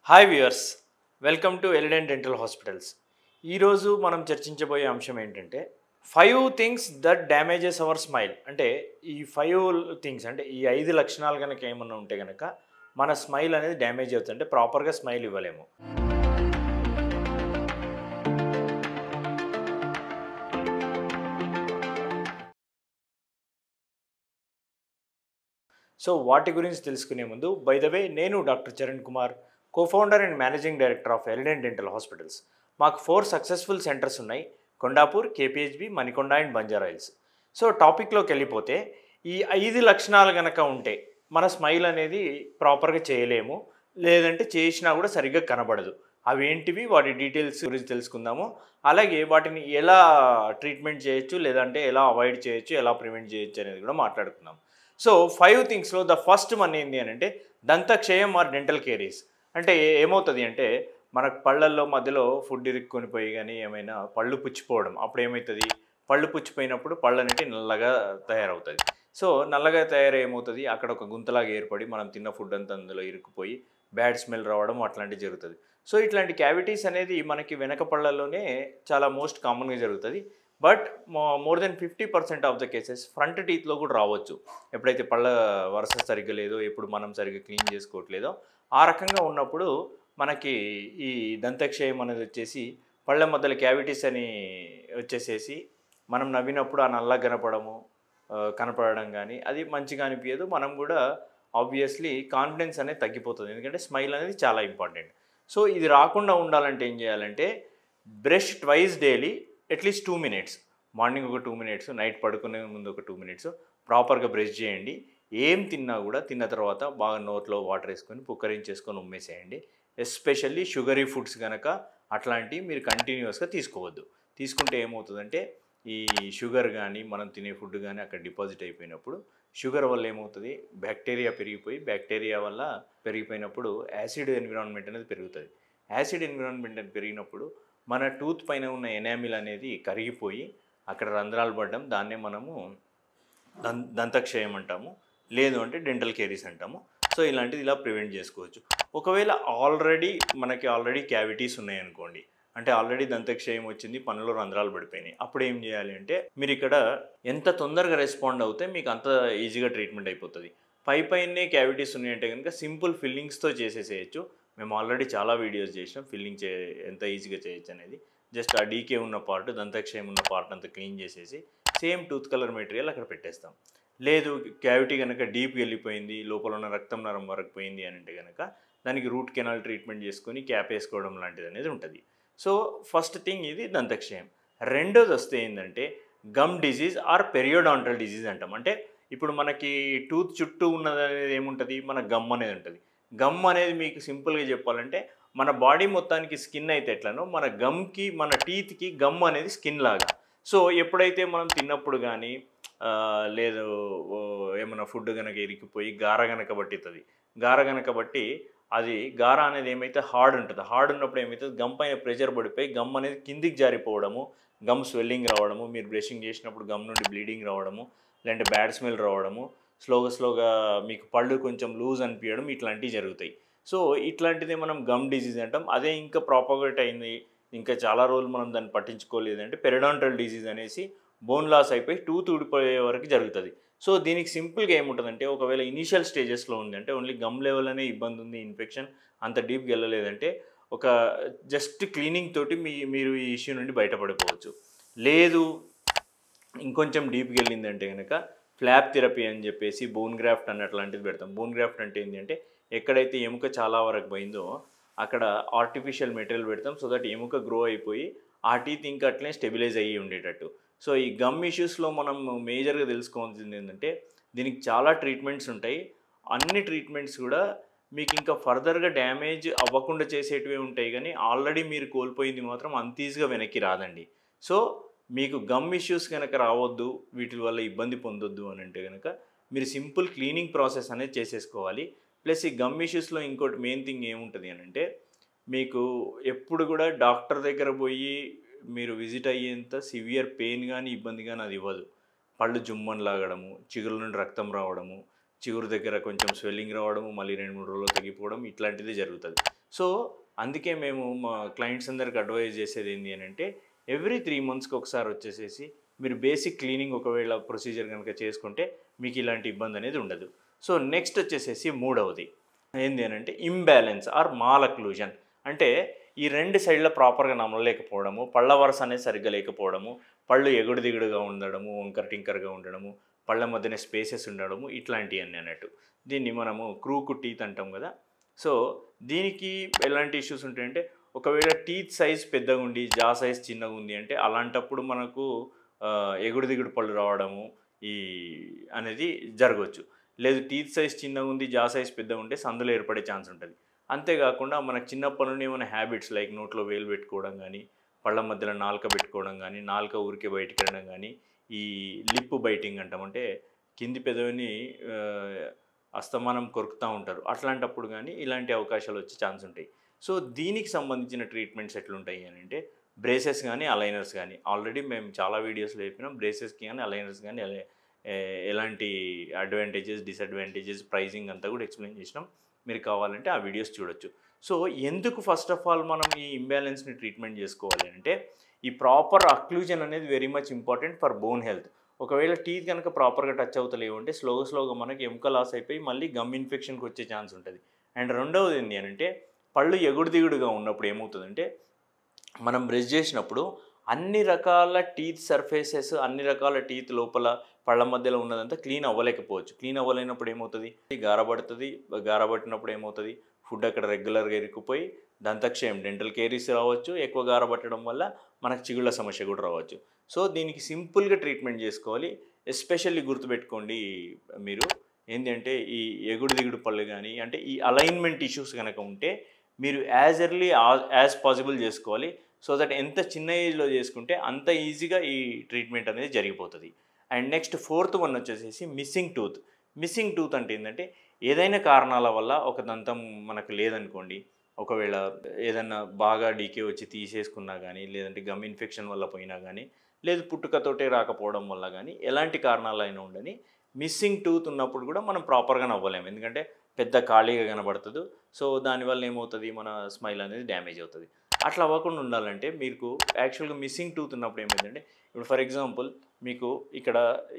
Hi viewers, welcome to Elident dental hospitals. ఈరోజు మనం చర్చించబోయే అంశం ఏంటంటే 5 things that damages our smile. అంటే ఈ 5 థింగ్స్ అంటే ఈ 5 లక్షణాలు కనుక ఏమన్నా ఉంటే కనుక మన స్మైల్ అనేది డ్యామేజ్ అవుతుంది. అంటే ప్రాపర్గా స్మైల్ ఇవ్వలేము. సో వాటి గురించి తెలుసుకునే ముందు బై ద వే నేను doctor Charan Kumar, co-founder and managing director of Elident dental hospitals. మాకు 4 సక్సెస్ఫుల్ సెంటర్స్ ఉన్నాయి: Kondapur, KPHB, Manikonda and Banjara Hills. So టాపిక్లోకి వెళ్ళిపోతే ఈ 5 లక్షణాలు కనుక ఉంటే మన స్మైల్ అనేది ప్రాపర్గా చేయలేము, లేదంటే చేసినా కూడా సరిగ్గా కనబడదు. అవి ఏంటివి, వాటి డీటెయిల్స్ గురించి తెలుసుకుందాము. అలాగే వాటిని ఎలా ట్రీట్మెంట్ చేయొచ్చు, లేదంటే ఎలా అవాయిడ్ చేయొచ్చు, ఎలా ప్రివెంట్ చేయొచ్చు అనేది కూడా మాట్లాడుకుందాం. సో 5 థింగ్స్లో ద ఫస్ట్ వన్ ఏంటి అని అంటే దంతక్షయం ఆర్ డెంటల్ కేరీస్. అంటే ఏమవుతుంది అంటే మనకు పళ్ళల్లో మధ్యలో ఫుడ్ ఇరుక్కొని పోయి కానీ ఏమైనా పళ్ళు పుచ్చిపోవడం. అప్పుడు ఏమవుతుంది, పళ్ళు పుచ్చిపోయినప్పుడు పళ్ళు అనేవి నల్లగా తయారవుతుంది. సో నల్లగా తయారై ఏమవుతుంది, అక్కడ ఒక గుంతలాగా ఏర్పడి మనం తిన్న ఫుడ్ అంతా అందులో ఇరుక్కుపోయి బ్యాడ్ స్మెల్ రావడం అట్లాంటివి జరుగుతుంది. సో ఇట్లాంటి క్యావిటీస్ అనేది మనకి వెనక పళ్ళల్లోనే చాలా మోస్ట్ కామన్గా జరుగుతుంది. But more than 50% of the cases front టీత్లో కూడా రావచ్చు. ఎప్పుడైతే పళ్ళ వరుస సరిగ్గా లేదో, ఎప్పుడు మనం సరిగ్గా క్లీన్ చేసుకోవట్లేదో, ఆ రకంగా ఉన్నప్పుడు మనకి ఈ దంతక్షయం అనేది వచ్చేసి పళ్ళ మధ్యలో క్యావిటీస్ అని వచ్చేసేసి మనం నవ్వినప్పుడు ఆ నల్ల కనపడడం కానీ అది మంచిగా అనిపించదు. మనం కూడా ఆబ్వియస్లీ కాన్ఫిడెన్స్ అనేది తగ్గిపోతుంది, ఎందుకంటే స్మైల్ అనేది చాలా ఇంపార్టెంట్. సో ఇది రాకుండా ఉండాలంటే ఏం చేయాలంటే brush twice daily at least 2 minutes. Morning ఒక 2 మినిట్స్, నైట్ పడుకునే ముందు ఒక 2 మినిట్స్ ప్రాపర్గా బ్రష్ చేయండి. ఏం తిన్నా కూడా తిన్న తర్వాత బాగా నోట్లో వాటర్ వేసుకొని పుక్కరించేసుకొని ఉమ్మేసేయండి. ఎస్పెషల్లీ షుగరీ ఫుడ్స్ కనుక అట్లాంటివి మీరు కంటిన్యూస్గా తీసుకోవద్దు. తీసుకుంటే ఏమవుతుందంటే ఈ షుగర్ కానీ మనం తినే ఫుడ్ కానీ అక్కడ డిపాజిట్ అయిపోయినప్పుడు షుగర్ వల్ల ఏమవుతుంది, బ్యాక్టీరియా బ్యాక్టీరియా వల్ల పెరిగిపోయినప్పుడు యాసిడ్ ఎన్విరాన్మెంట్ అనేది పెరుగుతుంది. యాసిడ్ ఎన్విరాన్మెంట్ అనేది పెరిగినప్పుడు మన టూత్ పైన ఉన్న ఎనామిల్ అనేది కరిగిపోయి అక్కడ రంధ్రాలు పడడం, దాన్నే మనము దంతక్షయం అంటాము, లేదు అంటే డెంటల్ కేరీస్ అంటాము. సో ఇలాంటిది ఇలా ప్రివెంట్ చేసుకోవచ్చు. ఒకవేళ ఆల్రెడీ క్యావిటీస్ ఉన్నాయనుకోండి, అంటే ఆల్రెడీ దంతక్షయం వచ్చింది, పనులో రంధ్రాలు పడిపోయినాయి, అప్పుడు ఏం చేయాలి అంటే మీరు ఇక్కడ ఎంత తొందరగా రెస్పాండ్ అవుతే మీకు అంత ఈజీగా ట్రీట్మెంట్ అయిపోతుంది. పైనే క్యావిటీస్ ఉన్నాయంటే కనుక సింపుల్ ఫిల్లింగ్స్తో చేసేసేయచ్చు. మేము ఆల్రెడీ చాలా వీడియోస్ చేసినాం ఫిల్లింగ్ ఎంత ఈజీగా చేయొచ్చు అనేది. జస్ట్ ఆ డీకే ఉన్న పార్ట్, దంతక్షయం ఉన్న పార్ట్ అంతా క్లీన్ చేసేసి సేమ్ టూత్ కలర్ మెటీరియల్ అక్కడ పెట్టేస్తాం. లేదు క్యావిటీ కనుక డీప్కి వెళ్ళిపోయింది, లోపల ఉన్న రక్తం నరం వరకు పోయింది అని అంటే కనుక దానికి రూట్ కెనాల్ ట్రీట్మెంట్ చేసుకొని క్యాప్ వేసుకోవడం లాంటిది అనేది ఉంటుంది. సో ఫస్ట్ థింగ్ ఇది దంతక్షయం. రెండోది వస్తే ఏంటంటే గమ్ డిజీజ్ ఆర్ పెరియోడాంటల్ డిజీజ్ అంటాం. అంటే ఇప్పుడు మనకి టూత్ చుట్టూ ఉన్నది అనేది ఏముంటుంది, మన గమ్ అనేది ఉంటుంది. గమ్ అనేది మీకు సింపుల్గా చెప్పాలంటే మన బాడీ మొత్తానికి స్కిన్ అయితే ఎట్లనో మన గమ్కి, మన టీత్కి గమ్ అనేది స్కిన్ లాగా. సో ఎప్పుడైతే మనం తిన్నప్పుడు కానీ లేదు ఏమైనా ఫుడ్ కనుక ఇరికిపోయి గార కనుక పట్టుతుంది, గార కనుక బట్టి అది గార అనేది ఏమైతే హార్డ్ ఉంటుంది, హార్డ్ ఉన్నప్పుడు ఏమవుతుంది, గమ్ పైన ప్రెషర్ పడిపోయి గమ్ అనేది కిందికి జారిపోవడము, గమ్ స్వెల్లింగ్ రావడము, మీరు బ్రషింగ్ చేసినప్పుడు గమ్ నుండి బ్లీడింగ్ రావడము, లేదంటే బ్యాడ్ స్మెల్ రావడము, స్లోగా మీకు పళ్ళు కొంచెం లూజ్ అనిపించడం, ఇట్లాంటివి జరుగుతాయి. సో ఇట్లాంటిదే మనం గమ్ డిజీజ్ అంటాం. అదే ఇంకా ప్రాపగేట్ అయింది, ఇంకా చాలా రోజులు మనం దాన్ని పట్టించుకోలేదంటే పెరిడాంటల్ డిజీజ్ అనేసి బోన్ లాస్ అయిపోయి టూత్ ఊడిపోయే వరకు జరుగుతుంది. సో దీనికి సింపుల్గా ఏముంటుందంటే ఒకవేళ ఇనీషియల్ స్టేజెస్లో ఉంది అంటే ఓన్లీ గమ్ లెవెల్ అనే ఇబ్బంది ఉంది, ఇన్ఫెక్షన్ అంత డీప్గా వెళ్ళలేదంటే ఒక జస్ట్ క్లీనింగ్ తోటి మీరు ఈ ఇష్యూ నుండి బయటపడిపోవచ్చు. లేదు ఇంకొంచెం డీప్గా వెళ్ళిందంటే కనుక ఫ్లాప్ థెరపీ అని చెప్పేసి బోన్ గ్రాఫ్ట్ అన్నట్లాంటిది పెడతాం. బోన్ గ్రాఫ్ట్ అంటే ఏంటి అంటే ఎక్కడైతే ఎముక చాలా వరకు పోయిందో అక్కడ ఆర్టిఫిషియల్ మెటీరియల్ పెడతాం, సో దట్ ఎముక గ్రో అయిపోయి ఆ టీత్ ఇంకా అట్లనే స్టెబిలైజ్ అయ్యి ఉండేటట్టు. సో ఈ గమ్ ఇష్యూస్లో మనం మేజర్గా తెలుసుకోవాల్సింది ఏంటంటే దీనికి చాలా ట్రీట్మెంట్స్ ఉంటాయి. అన్ని ట్రీట్మెంట్స్ కూడా మీకు ఇంకా ఫర్దర్గా డ్యామేజ్ అవ్వకుండా చేసేటివే ఉంటాయి, కానీ ఆల్రెడీ మీరు కోల్పోయింది మాత్రం అంత ఈజీగా వెనక్కి రాదండి. సో మీకు గమ్ ఇష్యూస్ కనుక రావద్దు, వీటి వల్ల ఇబ్బంది పొందొద్దు అని అంటే కనుక మీరు సింపుల్ క్లీనింగ్ ప్రాసెస్ అనేది చేసేసుకోవాలి. ప్లస్ ఈ గమ్ ఇష్యూస్లో ఇంకోటి మెయిన్ థింగ్ ఏముంటుంది అని అంటే మీకు ఎప్పుడు కూడా డాక్టర్ దగ్గర పోయి మీరు విజిట్ అయ్యేంత సివియర్ పెయిన్ కానీ ఇబ్బంది కానీ అది ఇవ్వదు. పళ్ళు జుమ్మని లాగడము, చిగురు నుండి రక్తం రావడము, చిగురు దగ్గర కొంచెం స్వెల్లింగ్ రావడము, మళ్ళీ 2-3 రోజులు తగ్గిపోవడం, ఇట్లాంటిది జరుగుతుంది. సో అందుకే మేము మా క్లయింట్స్ అందరికి అడ్వైజ్ చేసేది ఏంటి అని అంటే ఎవ్రీ 3 మంత్స్కి ఒకసారి వచ్చేసేసి మీరు బేసిక్ క్లీనింగ్ ఒకవేళ ప్రొసీజర్ కనుక చేసుకుంటే మీకు ఇలాంటి ఇబ్బంది అనేది ఉండదు. సో నెక్స్ట్ వచ్చేసేసి మూడవది ఏంది అని అంటే ఇంబ్యాలెన్స్ ఆర్ మాల్ అక్లూజన్. అంటే ఈ రెండు సైడ్ల ప్రాపర్గా నమలలేకపోవడము, పళ్ళ వరుస అనేది సరిగ్గా లేకపోవడము, పళ్ళు ఎగుడు దిగుడుగా ఉండడము, వంకర టింకర్గా ఉండడము, పళ్ళ మధ్యన స్పేసెస్ ఉండడము, ఇట్లాంటివన్నీ అన్నట్టు. దీన్ని మనము క్రూక్ టీత్ అంటాం కదా. సో దీనికి ఎలాంటి ఇష్యూస్ ఉంటాయంటే ఒకవేళ టీత్ సైజ్ పెద్దగా ఉండి జా సైజ్ చిన్నగా ఉంది అంటే అలాంటప్పుడు మనకు ఎగుడు దిగుడు పళ్ళు రావడము ఈ అనేది జరగవచ్చు. లేదు టీత్ సైజ్ చిన్నగా ఉంది జా సైజ్ పెద్దగా ఉంటే సందులో ఏర్పడే ఛాన్స్ ఉంటుంది. అంతేకాకుండా మనకు చిన్నప్పటి నుండి ఏమైనా హ్యాబిట్స్ లైక్ నోట్లో వేలు పెట్టుకోవడం కానీ, పళ్ళ మధ్యలో నాలుక పెట్టుకోవడం కానీ, నాలుక ఊరికే బయటికి వెళ్ళడం కానీ, ఈ లిప్ బైటింగ్ అంటాం అంటే కింది పెదవిని అస్తమానం కొరుకుతూ ఉంటారు. అట్లాంటప్పుడు కానీ ఇలాంటి అవకాశాలు వచ్చే ఛాన్స్ ఉంటాయి. సో దీనికి సంబంధించిన ట్రీట్మెంట్స్ ఎట్లుంటాయి అని అంటే బ్రేసెస్ కానీ అలైనర్స్ కానీ ఆల్రెడీ మేము చాలా వీడియోస్లో చెప్పినాం. బ్రేసెస్కి కానీ అలైనర్స్ కానీ ఎలాంటి అడ్వాంటేజెస్ డిసడ్వాంటేజెస్ ప్రైజింగ్ అంతా కూడా ఎక్స్ప్లెయిన్ చేసినాం. మీరు కావాలంటే ఆ వీడియోస్ చూడొచ్చు. సో ఎందుకు ఫస్ట్ ఆఫ్ ఆల్ మనం ఈ ఇంబ్యాలెన్స్ని ట్రీట్మెంట్ చేసుకోవాలి అంటే ఈ ప్రాపర్ అక్లూజన్ అనేది very much important for bone health. ఒకవేళ టీత్ కనుక ప్రాపర్గా టచ్ అవుతలేవు అంటే స్లోగా మనకి ఎముక లాస్ అయిపోయి మళ్ళీ గమ్ ఇన్ఫెక్షన్కి వచ్చే ఛాన్స్ ఉంటుంది. అండ్ రెండవది ఏంటి అని అంటే పళ్ళు ఎగుడు దిగుడుగా ఉన్నప్పుడు ఏమవుతుందంటే మనం బ్రష్ చేసినప్పుడు అన్ని రకాల టీత్ సర్ఫేసెస్ అన్ని రకాల టీత్ లోపల పళ్ళ మధ్యలో ఉన్నదంతా క్లీన్ అవ్వలేకపోవచ్చు. క్లీన్ అవ్వలేనప్పుడు ఏమవుతుంది గారబడుతుంది. గారబట్టినప్పుడు ఏమవుతుంది ఫుడ్ అక్కడ రెగ్యులర్గా ఇరుక్కుపోయి దంతక్షయం డెంటల్ కేరీస్ రావచ్చు. ఎక్కువ గారబట్టడం వల్ల మనకు చిగుళ్ళ సమస్య కూడా రావచ్చు. సో దీనికి సింపుల్గా ట్రీట్మెంట్ చేసుకోవాలి. ఎస్పెషల్లీ గుర్తుపెట్టుకోండి మీరు ఏంటంటే ఈ ఎగుడు దిగుడు పళ్ళు కానీ అంటే ఈ అలైన్మెంట్ ఇష్యూస్ కనుక ఉంటే మీరు యాజ్ ఎర్లీ యాజ్ పాసిబుల్ చేసుకోవాలి. సో దట్ ఎంత చిన్న ఏజ్లో చేసుకుంటే అంత ఈజీగా ఈ ట్రీట్మెంట్ అనేది జరిగిపోతుంది. అండ్ నెక్స్ట్ ఫోర్త్ వన్ వచ్చేసేసి మిస్సింగ్ టూత్. మిస్సింగ్ టూత్ అంటే ఏంటంటే ఏదైనా కారణాల వల్ల ఒక దంతం మనకు లేదనుకోండి, ఒకవేళ ఏదన్నా బాగా డీకే వచ్చి తీసేసుకున్నా కానీ, లేదంటే గమ్ ఇన్ఫెక్షన్ వల్ల పోయినా కానీ, లేదు పుట్టుకతోటే రాకపోవడం వల్ల కానీ, ఎలాంటి కారణాలైనా ఉండని మిస్సింగ్ టూత్ ఉన్నప్పుడు కూడా మనం ప్రాపర్గా నవ్వలేము. ఎందుకంటే పెద్ద ఖాళీగా కనబడుతుంది. సో దానివల్ల ఏమవుతుంది మన స్మైల్ అనేది డ్యామేజ్ అవుతుంది. అట్లా అవ్వకుండా ఉండాలంటే మీకు యాక్చువల్గా మిస్సింగ్ టూత్ ఉన్నప్పుడు ఏమైందంటే ఇప్పుడు ఫర్ ఎగ్జాంపుల్ మీకు ఇక్కడ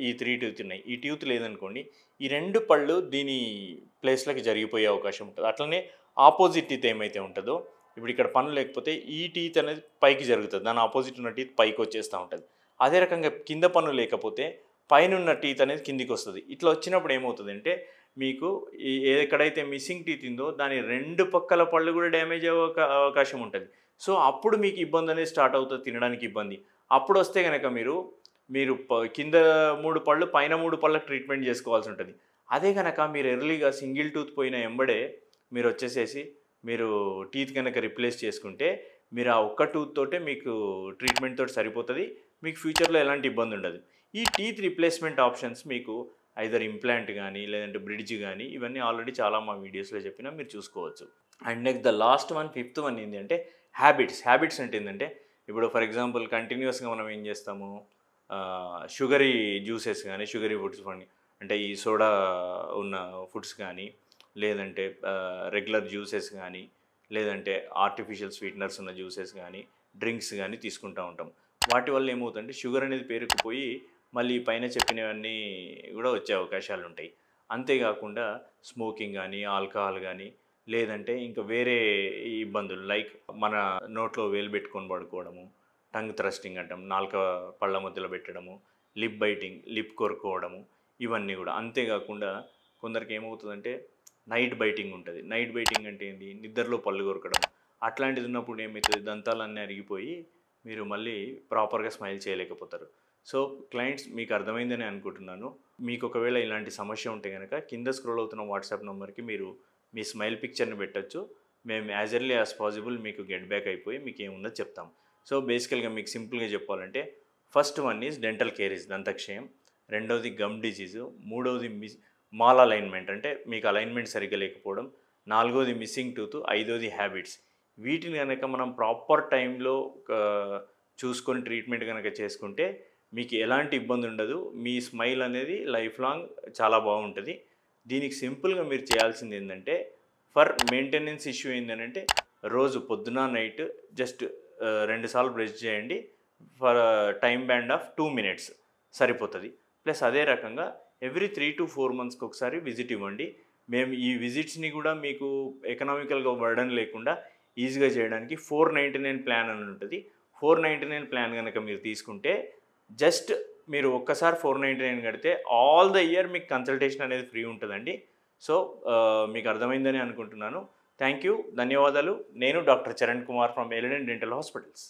ఈ 3 టూత్ ఉన్నాయి. ఈ టూత్ లేదనుకోండి, ఈ 2 పళ్ళు దీని ప్లేస్లోకి జరిగిపోయే అవకాశం ఉంటుంది. అట్లనే ఆపోజిట్ టీత్ ఏమైతే ఉంటుందో ఇప్పుడు ఇక్కడ పన్ను లేకపోతే ఈ టీత్ అనేది పైకి జరుగుతుంది. దాని ఆపోజిట్ ఉన్న టీత్ పైకి వచ్చేస్తూ ఉంటుంది. అదే రకంగా కింద పన్ను లేకపోతే పైన ఉన్న టీత్ అనేది కిందికి వస్తుంది. ఇట్లా వచ్చినప్పుడు ఏమవుతుంది అంటే మీకు ఎక్కడైతే మిస్సింగ్ టీత్ ఉందో దాని 2 పక్కల పళ్ళు కూడా డ్యామేజ్ అయ్యే అవకాశం ఉంటుంది. సో అప్పుడు మీకు ఇబ్బంది అనేది స్టార్ట్ అవుతుంది, తినడానికి ఇబ్బంది. అప్పుడు వస్తే కనుక మీరు కింద 3 పళ్ళు పైన 3 పళ్ళకి ట్రీట్మెంట్ చేసుకోవాల్సి ఉంటుంది. అదే కనుక మీరు ఎర్లీగా సింగిల్ టూత్ పోయిన ఎంబడే మీరు వచ్చేసేసి మీరు టీత్ కనుక రిప్లేస్ చేసుకుంటే మీరు ఆ ఒక్క టూత్ తోటే మీకు ట్రీట్మెంట్ తోటి సరిపోతుంది. మీకు ఫ్యూచర్లో ఎలాంటి ఇబ్బంది ఉండదు. ఈ టీత్ రిప్లేస్మెంట్ ఆప్షన్స్ మీకు ఐదర్ ఇంప్లాంట్ కానీ లేదంటే బ్రిడ్జ్ కానీ ఇవన్నీ ఆల్రెడీ చాలా మా వీడియోస్లో చెప్పినా మీరు చూసుకోవచ్చు. And next the last one fifth one ఏంటి అంటే హ్యాబిట్స్ అంటే ఏంటంటే ఇప్పుడు ఫర్ ఎగ్జాంపుల్ కంటిన్యూస్గా మనం ఏం చేస్తాము షుగరీ జ్యూసెస్ కానీ షుగరీ ఫుడ్స్ కానీ అంటే ఈ సోడా ఉన్న ఫుడ్స్ కానీ లేదంటే రెగ్యులర్ జ్యూసెస్ కానీ లేదంటే ఆర్టిఫిషియల్ స్వీట్నర్స్ ఉన్న జ్యూసెస్ కానీ డ్రింక్స్ కానీ తీసుకుంటూ ఉంటాం. వాటి వల్ల ఏమవుతుందంటే షుగర్ అనేది పేరుకుపోయి మళ్ళీ పైన చెప్పినవన్నీ కూడా వచ్చే అవకాశాలు ఉంటాయి. అంతేకాకుండా స్మోకింగ్ కానీ ఆల్కహాల్ కానీ లేదంటే ఇంకా వేరే ఇబ్బందులు లైక్ మన నోట్లో వేలు పెట్టుకొని పడుకోవడము, టంగ్ థ్రస్టింగ్ అంటాం, నాలుక పళ్ళ మధ్యలో పెట్టడము, లిప్ బైటింగ్ లిప్ కొరుకోవడము, ఇవన్నీ కూడా. అంతేకాకుండా కొందరికి ఏమవుతుందంటే నైట్ బైటింగ్ ఉంటుంది. నైట్ బైటింగ్ అంటే ఏంటి నిద్రలో పళ్ళు కొరకడం. అట్లాంటిది ఉన్నప్పుడు ఏమవుతుంది దంతాలన్నీ అరిగిపోయి మీరు మళ్ళీ ప్రాపర్గా స్మైల్ చేయలేకపోతారు. సో క్లయింట్స్ మీకు అర్థమైందని అనుకుంటున్నాను. మీకు ఒకవేళ ఇలాంటి సమస్య ఉంటే కనుక కింద స్క్రోల్ అవుతున్న వాట్సాప్ నెంబర్కి మీరు మీ స్మైల్ పిక్చర్ని పెట్టచ్చు. మేము యాజ్ ఎర్లీ యాజ్ పాసిబుల్ మీకు గెట్ బ్యాక్ అయిపోయి మీకు ఏముందో చెప్తాం. సో బేసికల్గా మీకు సింపుల్గా చెప్పాలంటే first one is dental caries దంతక్షయం, రెండవది గమ్ డిజీజు, మూడవది మాల్ అలైన్మెంట్ అంటే మీకు అలైన్మెంట్ సరిగ్గా లేకపోవడం, నాలుగోది మిస్సింగ్ టూత్, ఐదోది హ్యాబిట్స్. వీటిని కనుక మనం ప్రాపర్ టైంలో చూసుకొని ట్రీట్మెంట్ కనుక చేసుకుంటే మీకు ఎలాంటి ఇబ్బంది ఉండదు. మీ స్మైల్ అనేది లైఫ్ లాంగ్ చాలా బాగుంటుంది. దీనికి సింపుల్గా మీరు చేయాల్సింది ఏంటంటే ఫర్ మెయింటెనెన్స్ ఇష్యూ ఏంటంటే రోజు పొద్దున నైట్ జస్ట్ 2 సార్లు బ్రష్ చేయండి. For time band of 2 minutes సరిపోతుంది. ప్లస్ అదే రకంగా ఎవ్రీ 3 to 4 మంత్స్కి ఒకసారి విజిట్ ఇవ్వండి. మేము ఈ విజిట్స్ని కూడా మీకు ఎకనామికల్గా బర్డన్ లేకుండా ఈజీగా చేయడానికి 499 ప్లాన్ అని ఉంటుంది. 499 ప్లాన్ కనుక మీరు తీసుకుంటే జస్ట్ మీరు ఒక్కసారి 499 కడితే ఆల్ ద ఇయర్ మీకు కన్సల్టేషన్ అనేది ఫ్రీ ఉంటుందండి. సో మీకు అర్థమైందని అనుకుంటున్నాను. థ్యాంక్ యూ, ధన్యవాదాలు. నేను doctor Charan Kumar from Elident dental hospitals.